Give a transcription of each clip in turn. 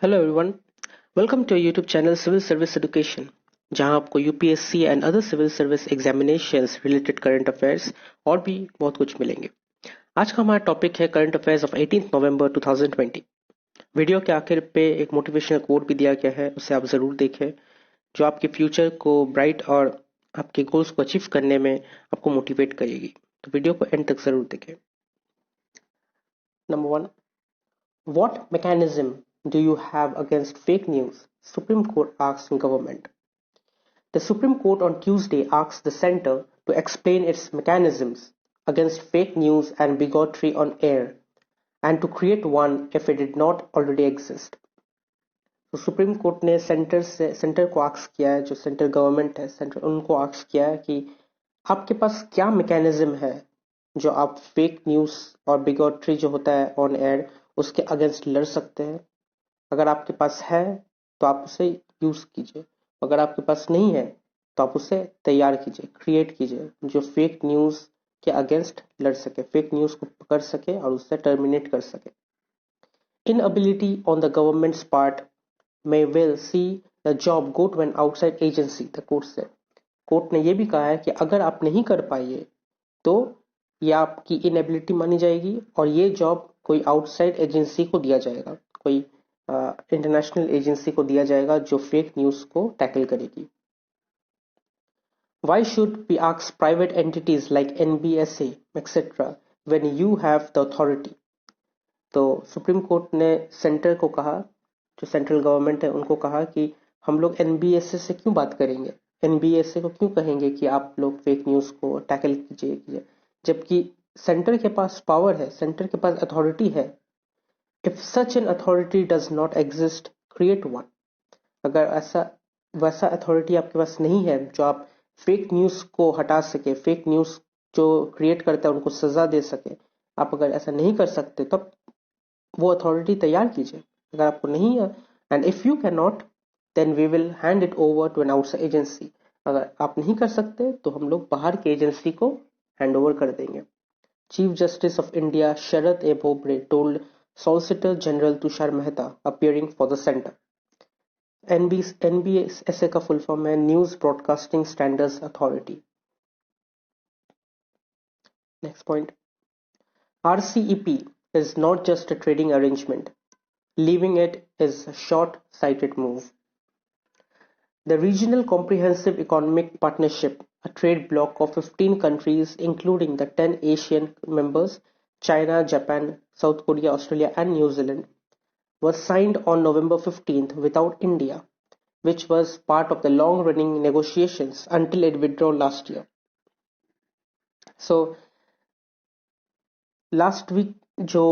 Hello everyone, welcome to our YouTube channel Civil Service Education, जहां आपको UPSC and other civil service examinations related current affairs और भी बहुत कुछ मिलेंगे। आज का हमारा टॉपिक है current affairs of 18 November 2020। Video के आखिर पे एक मोटिवेशनल कोट भी दिया गया है, उसे आप जरूर देखें, जो आपके फ्यूचर को ब्राइट और आपके गोल्स को अचीव करने में आपको मोटिवेट करेगी। तो वीडियो को एंड तक जरूर देखें। Number 1, what mechanism do you have against fake news? Supreme Court asks government. The Supreme Court on Tuesday asked the center to explain its mechanisms against fake news and bigotry on air, and to create one if it did not already exist. तो supreme court ने centre को ask किया है, जो central government है, centre उनको ask किया है कि आपके पास क्या मैकेनिज्म है जो आप फेक न्यूज और बिगोट्री जो होता है ऑन एयर उसके अगेंस्ट लड़ सकते हैं। अगर आपके पास है तो आप उसे यूज कीजिए, अगर आपके पास नहीं है तो आप उसे तैयार कीजिए, क्रिएट कीजिए, जो फेक न्यूज के अगेंस्ट लड़ सके, फेक न्यूज को पकड़ सके और उससे टर्मिनेट कर सके। Inability on the government's part may well see the job go to an outside agency, the court said. Court ने यह भी कहा है कि अगर आप नहीं कर पाइए तो ये आपकी इनएबिलिटी मानी जाएगी और ये जॉब कोई आउटसाइड एजेंसी को दिया जाएगा, कोई इंटरनेशनल एजेंसी को दिया जाएगा जो फेक न्यूज को टैकल करेगी। Why should we ask private entities like NBSA, etc. when you have the authority? तो सुप्रीम कोर्ट ने सेंटर को कहा, जो सेंट्रल गवर्नमेंट है उनको कहा कि हम लोग एनबीएसए से क्यों बात करेंगे, एनबीएसए को क्यों कहेंगे कि आप लोग फेक न्यूज को टैकल कीजिए, जबकि सेंटर के पास पावर है, सेंटर के पास अथॉरिटी है। If such an authority does not exist, create one. अगर ऐसा वैसा अथॉरिटी आपके पास नहीं है जो आप फेक न्यूज को हटा सके, फेक न्यूज जो क्रिएट करता है उनको सजा दे सके, आप अगर ऐसा नहीं कर सकते तब वो अथॉरिटी तैयार कीजिए। अगर आपको नहीं है, and if you can not, then we will hand it over to an outside agency. अगर आप नहीं कर सकते तो हम लोग बाहर की एजेंसी को हैंड ओवर कर देंगे। Chief justice of India Sharad A Bobde told solicitor general Tushar Mehta appearing for the centre. NBSA का फुल फॉर्म है news broadcasting standards authority. Next point, RCEP is not just a trading arrangement. Leaving it is a short-sighted move. The Regional Comprehensive Economic Partnership, a trade bloc of 15 countries including the 10 Asian members, China, Japan, South Korea, Australia and New Zealand, was signed on November 15th without India, which was part of the long-running negotiations until it withdrew last year. So, last week जो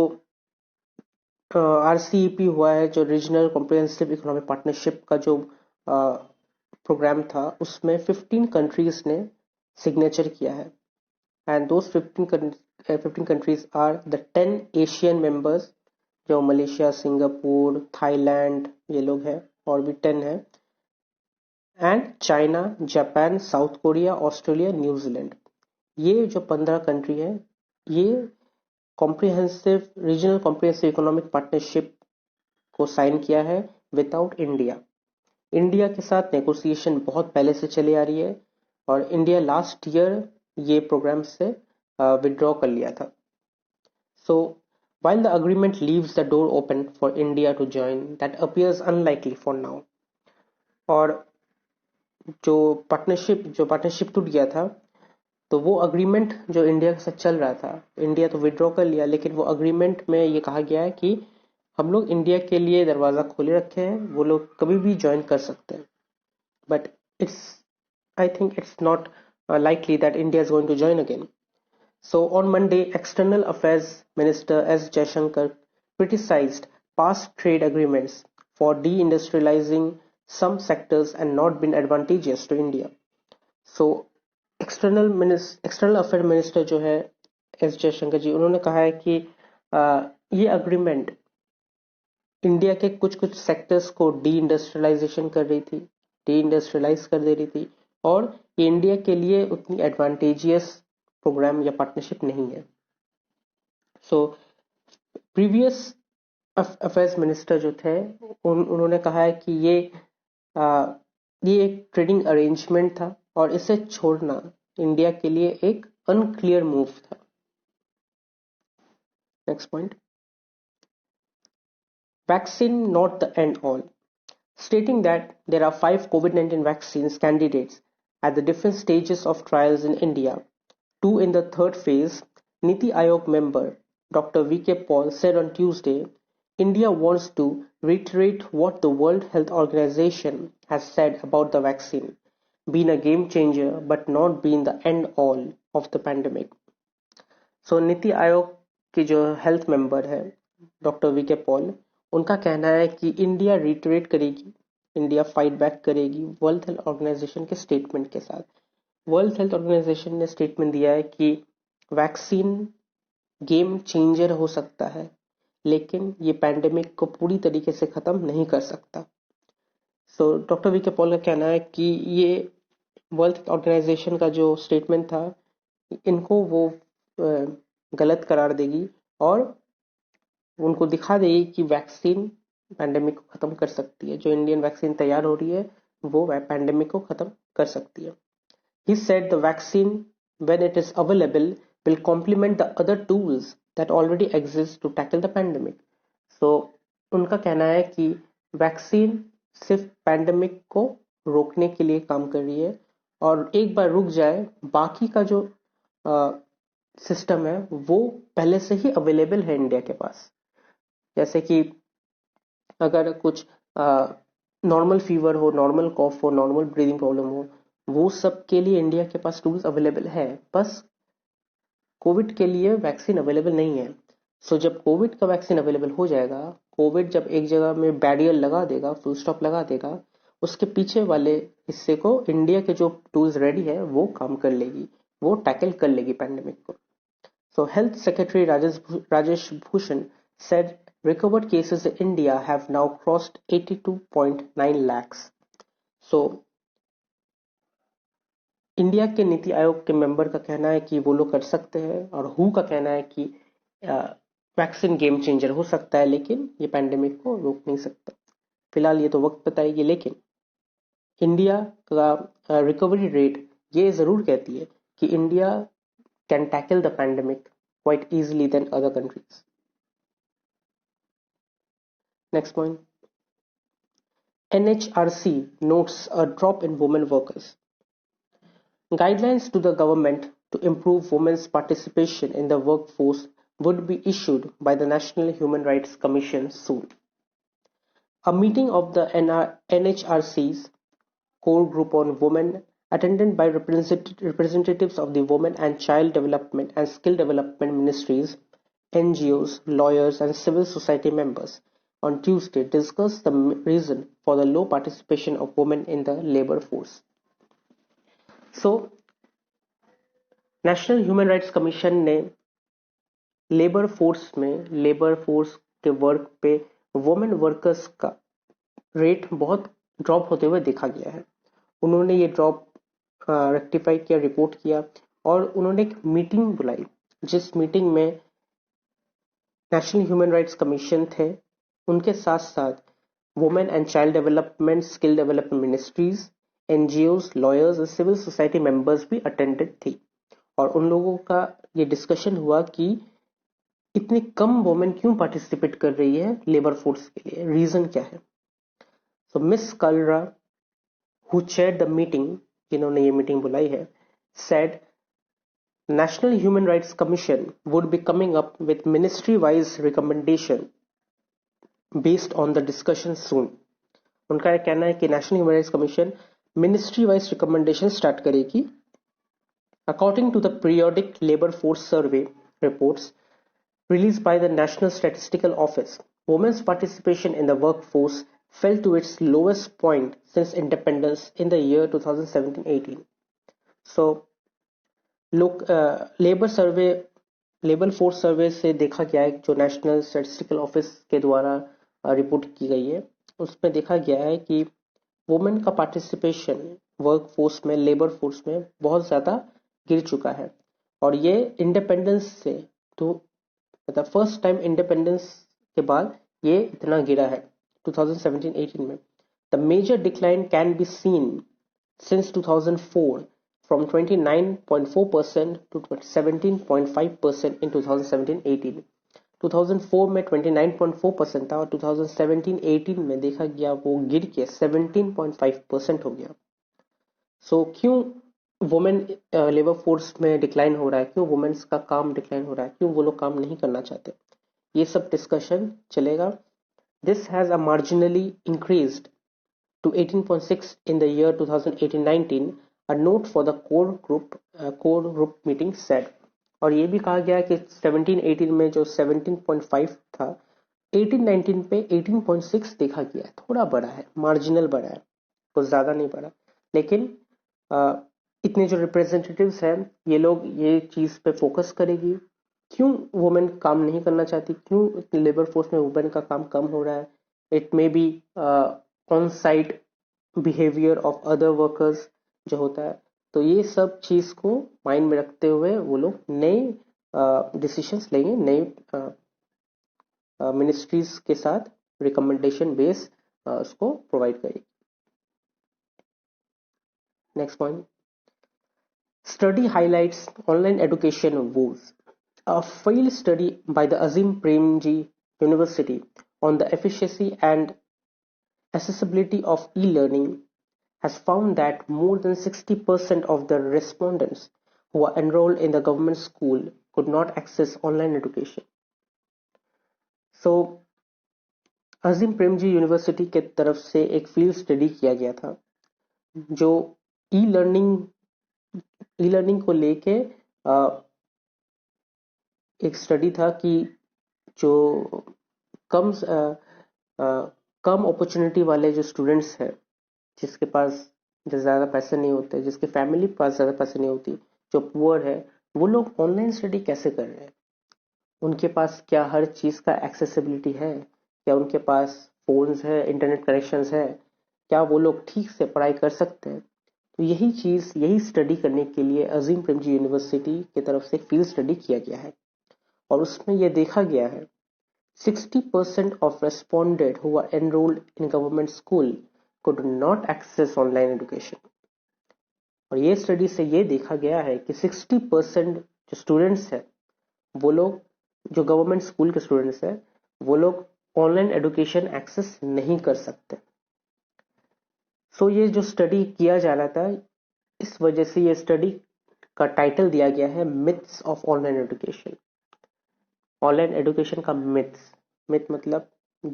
RCEP हुआ है, जो regional comprehensive economic partnership का जो programme था, उसमें 15 countries ने signature किया है, and those 15 countries are the 10 Asian members, जो मलेशिया, सिंगापुर, थाईलैंड, ये लोग हैं, और भी 10 है, and China, Japan, South Korea, Australia, New Zealand. ये जो 15 कंट्री है, ये रीजनल कॉम्प्रिहेंसिव इकोनॉमिक पार्टनरशिप को साइन किया है विदाउट इंडिया। इंडिया के साथ नेगोशिएशन बहुत पहले से चली आ रही है और इंडिया लास्ट ईयर ये प्रोग्राम से विड्रॉ कर लिया था। सो while the agreement leaves the door open for India to join, that appears unlikely for now. और जो पार्टनरशिप टूट गया था, तो वो अग्रीमेंट जो इंडिया के साथ चल रहा था, इंडिया तो विड्रॉ कर लिया, लेकिन वो अग्रीमेंट में ये कहा गया है कि हम लोग इंडिया के लिए दरवाजा खोले रखे हैं, वो लोग कभी भी ज्वाइन कर सकते हैं, but I think it's not likely that India is going to join again. So on Monday, External Affairs Minister S. Jaishankar criticized past trade agreements for deindustrializing some sectors and not been advantageous to India. So external affair minister जो है S Jaishankar जी, उन्होंने कहा है कि ये agreement India के कुछ कुछ सेक्टर्स को डी इंडस्ट्रियलाइज कर दे रही थी, और ये इंडिया के लिए उतनी एडवांटेजियस प्रोग्राम या पार्टनरशिप नहीं है। सो प्रीवियस अफेयर्स मिनिस्टर जो थे उन्होंने कहा है कि ये एक ट्रेडिंग अरेंजमेंट था और इसे छोड़ना इंडिया के लिए एक अनक्लियर मूव था. Next point, vaccine not the end all. Stating that there are 5 COVID-19 vaccines candidates at the different stages of trials in India, 2 in the third phase, Niti Aayog member Dr. V.K. Paul said on Tuesday, India wants to reiterate what the World Health Organization has said about the vaccine, being a game changer but not being the end all of the pandemic. So NITI Aayog की जो health member है doctor V के Paul, उनका कहना है कि India रिटरेट करेगी, India fight back करेगी वर्ल्ड हेल्थ ऑर्गेनाइजेशन के स्टेटमेंट के साथ. वर्ल्ड हेल्थ ऑर्गेनाइजेशन ने स्टेटमेंट दिया है कि वैक्सीन गेम चेंजर हो सकता है लेकिन ये पैंडेमिक को पूरी तरीके से खत्म नहीं कर सकता. सो डॉक्टर वी के पॉल का कहना है कि ये वर्ल्ड हेल्थ ऑर्गेनाइजेशन का जो स्टेटमेंट था इनको वो गलत करार देगी और उनको दिखा देगी कि वैक्सीन पैंडेमिक को खत्म कर सकती है. जो इंडियन वैक्सीन तैयार हो रही है वो पैंडेमिक को खत्म कर सकती है. He said the vaccine, when it is available, will complement the other tools that already exist to tackle the pandemic. So उनका कहना है कि वैक्सीन सिर्फ पैंडेमिक को रोकने के लिए काम कर रही है और एक बार रुक जाए बाकी का जो सिस्टम है वो पहले से ही अवेलेबल है इंडिया के पास. जैसे कि अगर कुछ नॉर्मल फीवर हो, नॉर्मल कॉफ हो, नॉर्मल ब्रीदिंग प्रॉब्लम हो, वो सब के लिए इंडिया के पास टूल्स अवेलेबल है, बस कोविड के लिए वैक्सीन अवेलेबल नहीं है. सो जब कोविड का वैक्सीन अवेलेबल हो जाएगा, कोविड जब एक जगह में बैरियर लगा देगा, फुल स्टॉप लगा देगा, उसके पीछे वाले हिस्से को इंडिया के जो टूल्स रेडी है वो काम कर लेगी, वो टैकल कर लेगी पैंडेमिक को. So Health Secretary Rajesh Bhushan said recovered cases in India have now crossed 82.9 lakhs. So India के नीति आयोग के मेंबर का कहना है कि वो लोग कर सकते हैं और हु का कहना है कि वैक्सीन गेम चेंजर हो सकता है लेकिन ये पैंडेमिक को रोक नहीं सकता. फिलहाल ये तो वक्त बताएगी, लेकिन इंडिया का रिकवरी रेट ये जरूर कहती है कि India can tackle the pandemic quite easily than other countries. Next point. NHRC notes a drop in women workers. Guidelines to the government to improve women's participation in the workforce would be issued by the National Human Rights Commission soon. A meeting of the NHRC's core group on women attended by representatives of the Women and Child Development and Skill Development Ministries, NGOs, lawyers, and civil society members on Tuesday discussed the reason for the low participation of women in the labor force. So, national human rights commission ने labour force के work पे women workers का rate बहुत drop होते हुए देखा गया है. उन्होंने ये ड्रॉप रेक्टिफाई किया, रिपोर्ट किया और उन्होंने एक मीटिंग बुलाई जिस मीटिंग में नेशनल ह्यूमन राइट्स कमीशन थे, उनके साथ साथ women and child development, skill development ministries, NGOs, lawyers और सिविल सोसाइटी मेंबर्स भी अटेंडेड थी. और उन लोगों का ये डिस्कशन हुआ कि इतनी कम वुमेन क्यों पार्टिसिपेट कर रही है लेबर फोर्स के लिए, रीजन क्या है. सो मिस कलरा who chaired the meeting, जिन्होंने ये मीटिंग बुलाई है, said National Human Rights Commission would be coming up with ministry-wise recommendation based on the discussion soon. उनका ये कहना है कि national human rights commission ministry wise recommendation start करेगी. According to the periodic labor force survey reports released by the National Statistical Office, women's participation in the workforce fell to its lowest point since independence in the year 2017-18. So, labour force survey से देखा गया है, जो national statistical office के द्वारा report की गई है, उसमें देखा गया है कि वुमेन का पार्टिसिपेशन वर्क फोर्स में, लेबर फोर्स में बहुत ज़्यादा गिर चुका है. और ये इंडिपेंडेंस से तो मतलब फर्स्ट टाइम इंडिपेंडेंस के बाद ये इतना गिरा है 2017-18 में। The major decline can be seen since 2004 from 29.4% to 17.5% in 2017-18। 2004 में 29.4% था और 2017-18 में देखा गया वो गिर के 17.5% हो गया। सो क्यों वुमेन लेबर फोर्स में डिक्लाइन हो रहा है, क्यों वुमेन्स का काम डिक्लाइन हो रहा है, क्यों वो लोग काम नहीं करना चाहते, ये सब डिस्कशन चलेगा। This has a marginally increased to 18.6 in the year 2018-19, a note for the core group meeting said। और ये भी कहा गया कि 17-18 में जो 17.5 था 18-19 पे 18.6 देखा गया, थोड़ा बड़ा है, मार्जिनल बड़ा है, कुछ ज्यादा नहीं बड़ा। लेकिन इतने जो रिप्रेजेंटेटिव्स हैं ये लोग ये चीज पे फोकस करेगी, क्यों वुमेन काम नहीं करना चाहती, क्यों लेबर फोर्स में वुमेन का काम कम हो रहा है। It may be on site behaviour of other workers जो होता है। तो ये सब चीज को माइंड में रखते हुए वो लोग नए डिसीजंस लेंगे, नए मिनिस्ट्रीज के साथ रिकमेंडेशन बेस उसको प्रोवाइड करेगी। Next point, study highlights online education woes। A field study by the Azim Premji University on the efficacy and accessibility of e-learning has found that more than 60% of the respondents who are enrolled in the government school could not access online education। So, Azim Premji University के तरफ से एक field study किया गया था जो e learning को लेके एक स्टडी था कि जो कम अपॉर्चुनिटी वाले जो स्टूडेंट्स हैं, जिसके पास ज़्यादा पैसे नहीं होते, जिसके फैमिली के पास ज़्यादा पैसे नहीं होती, जो पुअर है, वो लोग ऑनलाइन स्टडी कैसे कर रहे हैं, उनके पास क्या हर चीज़ का एक्सेसिबिलिटी है, क्या उनके पास फोन्स है, इंटरनेट कनेक्शंस है, क्या वो लोग ठीक से पढ़ाई कर सकते हैं। तो यही स्टडी करने के लिए अजीम प्रेमजी यूनिवर्सिटी की तरफ से फील्ड स्टडी किया गया है और उसमें यह देखा गया है 60% of responded who were enrolled in government school could not access online education। और ये स्टडी से ये देखा गया है कि 60% जो स्टूडेंट्स हैं वो लोग, जो गवर्नमेंट स्कूल के स्टूडेंट्स हैं, वो लोग ऑनलाइन एजुकेशन एक्सेस नहीं कर सकते। सो ये जो स्टडी किया जा रहा था, इस वजह से ये स्टडी का टाइटल दिया गया है myths of online education. Online education का मिथ मतलब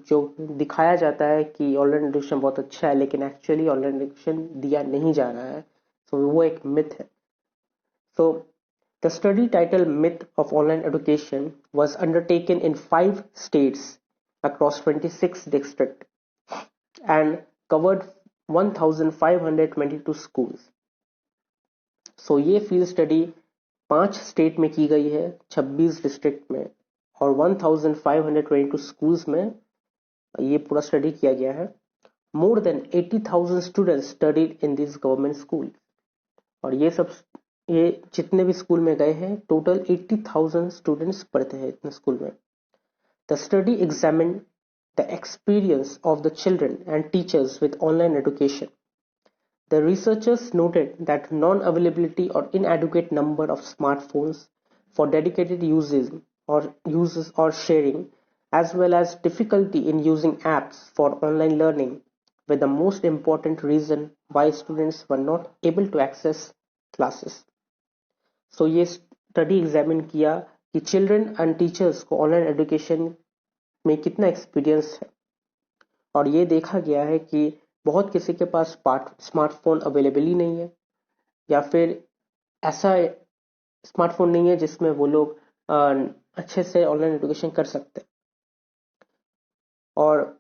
जो दिखाया जाता है कि ऑनलाइन एजुकेशन बहुत अच्छा है लेकिन एक्चुअली ऑनलाइन एजुकेशन दिया नहीं जा रहा है, तो वो एक मिथ है। So the study title myth of online education was undertaken in 5 states across 26 districts and covered 1522 schools। सो ये फील्ड स्टडी 5 स्टेट में की गई है, 26 डिस्ट्रिक्ट में और 1522 स्कूल्स में ये पूरा स्टडी किया गया है। More than 80,000 students studied in this government school. और ये जितने भी स्कूल में गए हैं, टोटल 80,000 स्टूडेंट्स पढ़ते हैं इतने स्कूल में। The study examine the experience of the children and teachers with online education. The researchers noted that non-availability or inadequate number of smartphones for dedicated uses or sharing, as well as difficulty in using apps for online learning, were the most important reason why students were not able to access classes। So ये study examine किया कि children and teachers को online education में कितना experience है और ये देखा गया है कि बहुत किसी के पास स्मार्टफोन अवेलेबल ही नहीं है या फिर ऐसा स्मार्टफोन नहीं है जिसमें वो लोग अच्छे से ऑनलाइन एजुकेशन कर सकते, और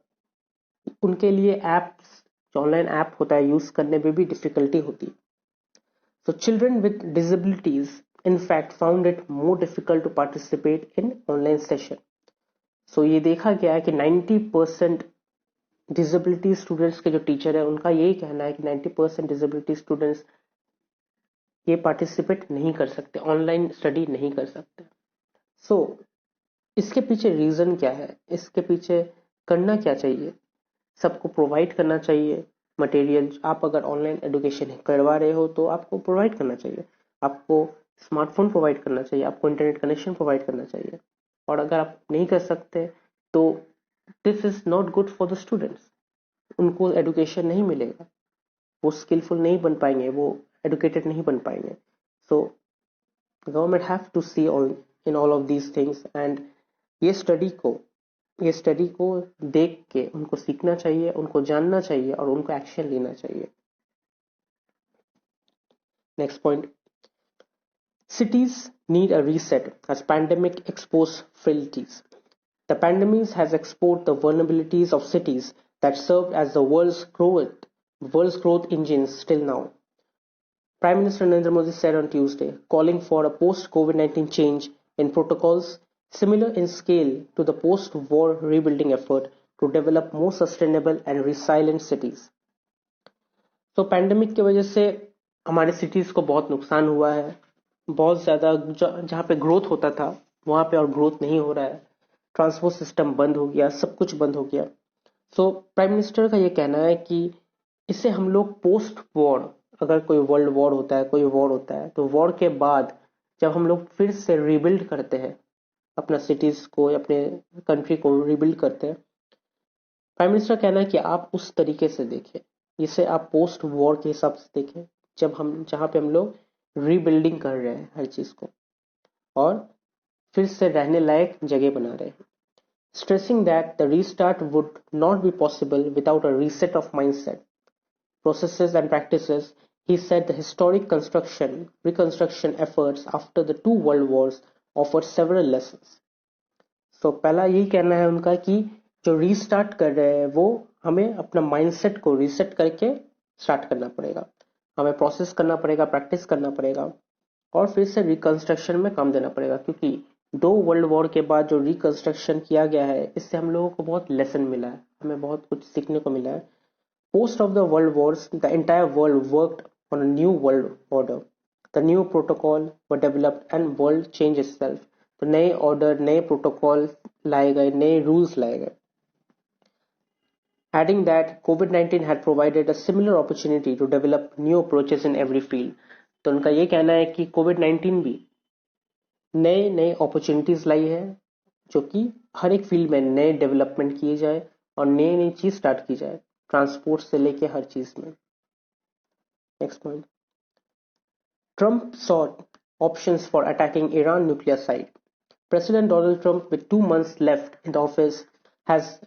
उनके लिए एप्स, जो ऑनलाइन ऐप होता है, यूज करने में भी डिफिकल्टी होती है। So children with disabilities in fact found it more difficult to participate in online session. So ये देखा गया है कि 90% डिसेबिलिटी स्टूडेंट्स के जो टीचर है उनका यही कहना है कि 90% डिसेबिलिटी स्टूडेंट्स ये पार्टिसिपेट नहीं कर सकते, ऑनलाइन स्टडी नहीं कर सकते। सो इसके पीछे रीजन क्या है? इसके पीछे करना क्या चाहिए, सबको प्रोवाइड करना चाहिए मटेरियल। आप अगर ऑनलाइन एजुकेशन करवा रहे हो तो आपको प्रोवाइड करना चाहिए, आपको स्मार्टफोन प्रोवाइड करना चाहिए, आपको इंटरनेट कनेक्शन प्रोवाइड करना चाहिए। और अगर आप नहीं कर सकते तो this is not good for the students, उनको एजुकेशन नहीं मिलेगा, वो स्किलफुल नहीं बन पाएंगे, वो एडुकेटेड नहीं बन पाएंगे। So government have to see all in all of these things and ये स्टडी को ये स्टडी को देख के उनको सीखना चाहिए, उनको जानना चाहिए और उनको एक्शन लेना चाहिए। Next point, cities need a reset as pandemic exposed frailties. The pandemic has exposed the vulnerabilities of cities that served as the world's growth engines till now. Prime Minister Narendra Modi said on Tuesday, calling for a post-COVID-19 change in protocols similar in scale to the post-war rebuilding effort to develop more sustainable and resilient cities. तो pandemic की वजह से हमारे cities को बहुत नुकसान हुआ है, बहुत ज्यादा। जहाँ पे ग्रोथ होता था वहां पे और ग्रोथ नहीं हो रहा है, ट्रांसपोर्ट सिस्टम बंद हो गया, सब कुछ बंद हो गया। सो प्राइम मिनिस्टर का ये कहना है कि इसे हम लोग पोस्ट वॉर, अगर कोई वर्ल्ड वॉर होता है, कोई वॉर होता है, तो वॉर के बाद जब हम लोग फिर से रिबिल्ड करते हैं अपना सिटीज को, अपने कंट्री को रिबिल्ड करते हैं, प्राइम मिनिस्टर कहना है कि आप उस तरीके से देखें, इसे आप पोस्ट वॉर के हिसाब से देखें, जहाँ पे हम लोग रीबिल्डिंग कर रहे हैं हर चीज को और फिर से रहने लायक जगह बना रहे हैं। Stressing that the restart would not be possible without a reset of mindset, processes and practices, he said the historic reconstruction efforts after the two world wars offer several lessons. So पहला यही कहना है उनका कि जो restart कर रहे हैं वो हमें अपना माइंडसेट को रीसेट करके स्टार्ट करना पड़ेगा, हमें प्रोसेस करना पड़ेगा, प्रैक्टिस करना पड़ेगा और फिर से रिकंस्ट्रक्शन में काम देना पड़ेगा। क्योंकि दो वर्ल्ड वॉर के बाद जो रिकंस्ट्रक्शन किया गया है इससे हम लोगों को बहुत लेसन मिला है, हमें बहुत कुछ सीखने को मिला है। Post of the world Wars the entire world worked on a new world order, the new protocol were developed and world change itself. तो नए ऑर्डर, नए प्रोटोकॉल लाए गए, नए रूल्स लाए गए। Adding that COVID-19 had provided a similar opportunity to develop new approaches in every field. तो उनका ये कहना है कि कोविड-19 भी नए नए अपॉर्चुनिटीज लाई है, जो कि हर एक फील्ड में नए डेवलपमेंट किए जाए और नई नई चीज स्टार्ट की जाए, ट्रांसपोर्ट से लेके हर चीज में। Next point, Trump sought options for attacking Iran nuclear site. President Donald Trump, with 2 months left in the office, has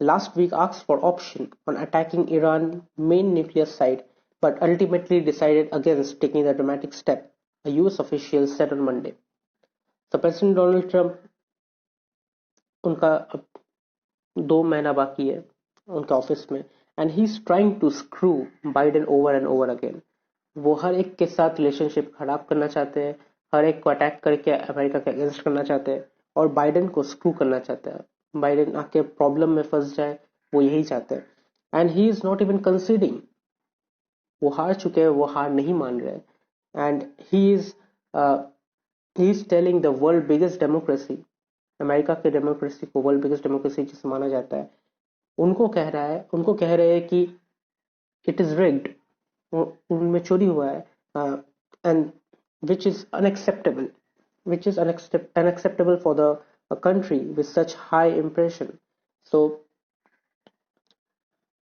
last week asked for option on attacking Iran's main nuclear site, but ultimately decided against taking the dramatic step, a US official said on Monday. So President Donald Trump, उनका अब 2 महीना बाकी है उनके office में, and he is trying to screw Biden over and over again. वो हर एक के साथ रिलेशनशिप खराब करना चाहते हैं, हर एक को अटैक करके अमेरिका के अगेंस्ट करना चाहते हैं और बाइडेन को स्क्रू करना चाहते हैं, बाइडेन आके प्रॉब्लम में फंस जाए, वो यही चाहते हैं। And he is not even conceding, वो हार चुके हैं, वो हार नहीं मान रहे। And he is telling the world biggest democracy, America के डेमोक्रेसी को वर्ल्ड बिगेस्ट डेमोक्रेसी जिसे माना जाता है, उनको कह रहे हैं कि इट इज रिग्ड, उनमें चोरी हुआ है, and which is unacceptable for the country with such high impression. So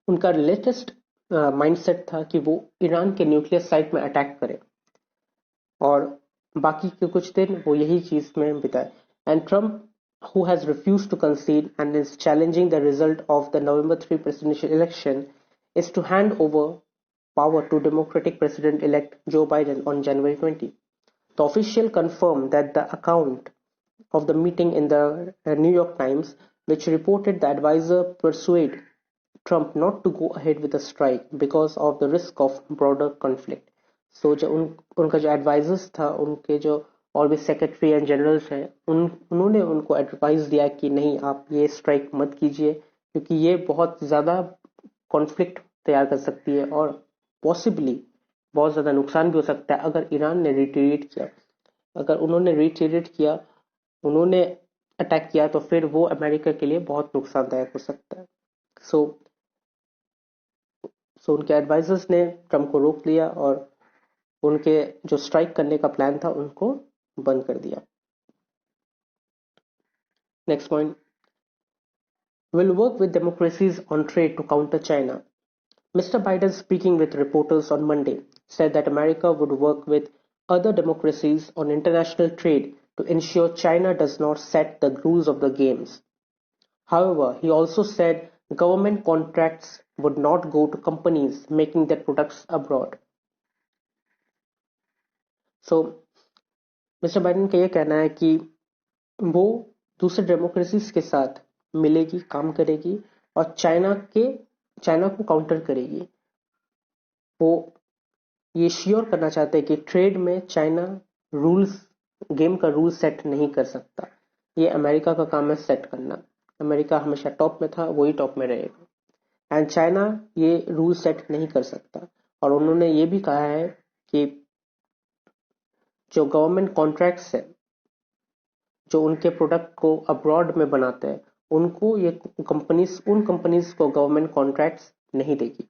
उनका लेटेस्ट माइंडसेट था कि वो ईरान के न्यूक्लियर साइट में अटैक करे और बाकी के कुछ दिन वो यही चीज में बिताए। And Trump, who has refused to concede and is challenging the result of the November 3 presidential election, is to hand over power to Democratic President-elect Joe Biden on January 20. The official confirmed that the account of the meeting in the New York Times, which reported the advisor persuaded Trump not to go ahead with a strike because of the risk of broader conflict. So जो उनका जो advisers था, उनके जो और भी secretary and generals हैं, उन्होंने उनको एडवाइस दिया कि नहीं, आप ये स्ट्राइक मत कीजिए क्योंकि ये बहुत ज़्यादा कॉन्फ्लिक्ट तैयार कर सकती है और पॉसिबली बहुत ज़्यादा नुकसान भी हो सकता है अगर ईरान ने रिटेलिएट किया। अगर उन्होंने रिटेलिएट किया, उन्होंने अटैक किया तो फिर वो अमेरिका के लिए बहुत नुकसानदायक हो सकता है। सो उनके एडवाइजर्स ने ट्रम्प को रोक लिया और उनके जो स्ट्राइक करने का प्लान था उनको बंद कर दिया। Next point, will work with democracies on trade to counter China. Mr. Biden, speaking with reporters on Monday, said that America would work with other democracies on international trade to ensure China does not set the rules of the games. However, he also said government contracts would not go to companies making their products abroad. So, mister Biden का ये कहना है कि वो दूसरे democracies के साथ मिलेगी, काम करेगी और चाइना को काउंटर करेगी। वो ये श्योर करना चाहते हैं कि ट्रेड में चाइना गेम का रूल सेट नहीं कर सकता। ये अमेरिका का काम है सेट करना। अमेरिका हमेशा टॉप में था, वही टॉप में रहेगा एंड चाइना ये रूल सेट नहीं कर सकता। और उन्होंने ये भी कहा है कि जो गवर्नमेंट कॉन्ट्रैक्ट्स है, जो उनके प्रोडक्ट को अब्रॉड में बनाते हैं, उनको ये उन कंपनीज को गवर्नमेंट कॉन्ट्रैक्ट्स नहीं देगी।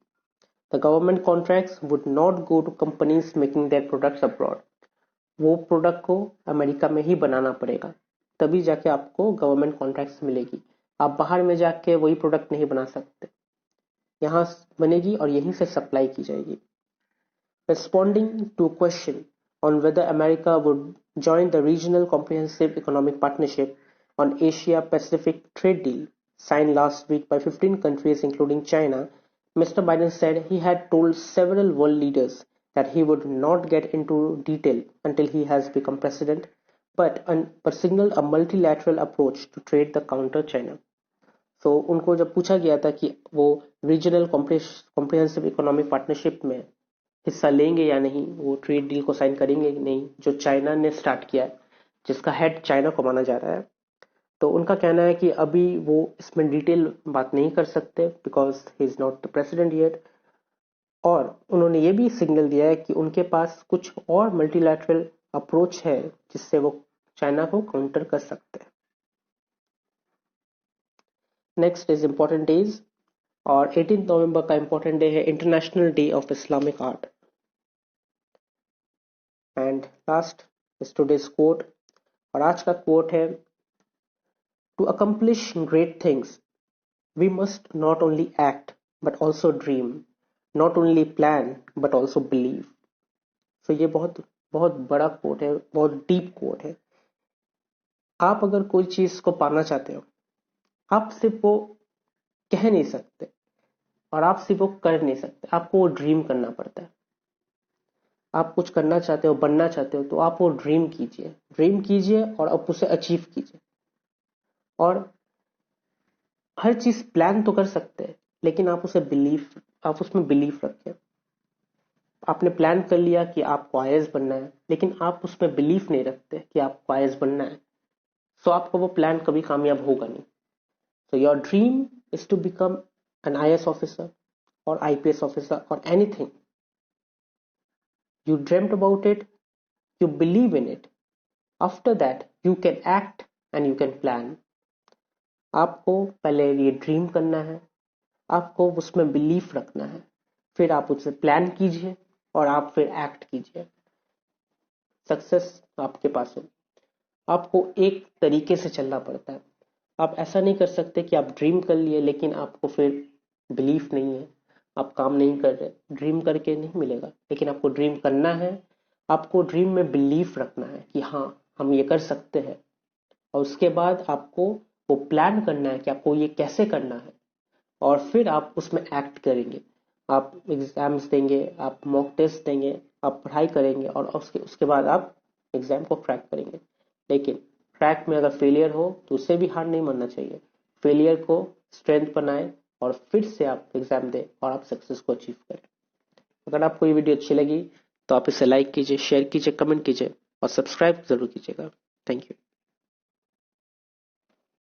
The government contracts would not go to companies making their products abroad. वो प्रोडक्ट को अमेरिका में ही बनाना पड़ेगा, तभी जाके आपको गवर्नमेंट कॉन्ट्रैक्ट्स मिलेगी। आप बाहर में जाके वही प्रोडक्ट नहीं बना सकते, यहाँ बनेगी और यहीं से सप्लाई की जाएगी। Responding to a question on whether America would join the Regional Comprehensive Economic Partnership on Asia-Pacific trade deal signed last week by 15 countries including China, Mr. Biden said he had told several world leaders that he would not get into detail until he has become president, but signaled a multilateral approach to trade the counter China. So उनको जब पूछा गया था कि वो regional comprehensive economic partnership में हिस्सा लेंगे या नहीं, वो ट्रेड डील को साइन करेंगे कि नहीं, जो चाइना ने स्टार्ट किया है, जिसका हेड चाइना को माना जा रहा है, तो उनका कहना है कि अभी वो इसमें डिटेल बात नहीं कर सकते because he is not the president yet. और उन्होंने ये भी सिग्नल दिया है कि उनके पास कुछ और मल्टीलैटरल अप्रोच है जिससे वो चाइना को काउंटर कर सकते हैं। नेक्स्ट इज इम्पोर्टेंट डेज, और 18 नवंबर का इम्पोर्टेंट डे है international day of Islamic art. And last is today's quote, और आज का कोट है, to accomplish great things we must not only act but also dream, not only plan but also believe. So ये बहुत बहुत बड़ा coat है, बहुत डीप कोट है। आप अगर कोई चीज को पाना चाहते हो, आप सिर्फ वो कह नहीं सकते और आप सिर्फ वो कर नहीं सकते, आपको वो ड्रीम करना पड़ता है। आप कुछ करना चाहते हो, बनना चाहते हो, तो आप वो ड्रीम कीजिए और आप उसे अचीव कीजिए। और हर चीज प्लान तो कर सकते हैं, लेकिन आप उसमें बिलीफ रखें। आपने प्लान कर लिया कि आपको आईएएस बनना है, लेकिन आप उसमें बिलीफ नहीं रखते कि आपको आईएएस बनना है, सो आपका वो प्लान कभी कामयाब होगा नहीं। So your dream is to become an IAS officer or IPS officer or anything. You dreamt about it, you believe in it. After that, you can act and you can plan. आपको पहले ये dream करना है, आपको उसमें belief रखना है, फिर आप उसे प्लान कीजिए और आप फिर एक्ट कीजिए। सक्सेस आपके पास हो। आपको एक तरीके से चलना पड़ता है। आप ऐसा नहीं कर सकते कि आप ड्रीम कर लिए लेकिन आपको फिर बिलीफ नहीं है, आप काम नहीं कर रहे। ड्रीम करके नहीं मिलेगा, लेकिन आपको ड्रीम करना है, आपको ड्रीम में बिलीफ रखना है कि हाँ हम ये कर सकते हैं, और उसके बाद आपको वो प्लान करना है कि आपको ये कैसे करना है, और फिर आप उसमें एक्ट करेंगे। आप एग्जाम्स देंगे, आप मॉक टेस्ट देंगे, आप पढ़ाई करेंगे और उसके बाद आप एग्जाम को क्रैक करेंगे। लेकिन ट्रैक में अगर फेलियर हो तो उससे भी हार नहीं मानना चाहिए। फेलियर को स्ट्रेंथ बनाए और फिर से आप एग्जाम दें और आप सक्सेस को अचीव करें। अगर आपको ये वीडियो अच्छी लगी तो आप इसे लाइक कीजिए, शेयर कीजिए, कमेंट कीजिए और सब्सक्राइब जरूर कीजिएगा। Thank you.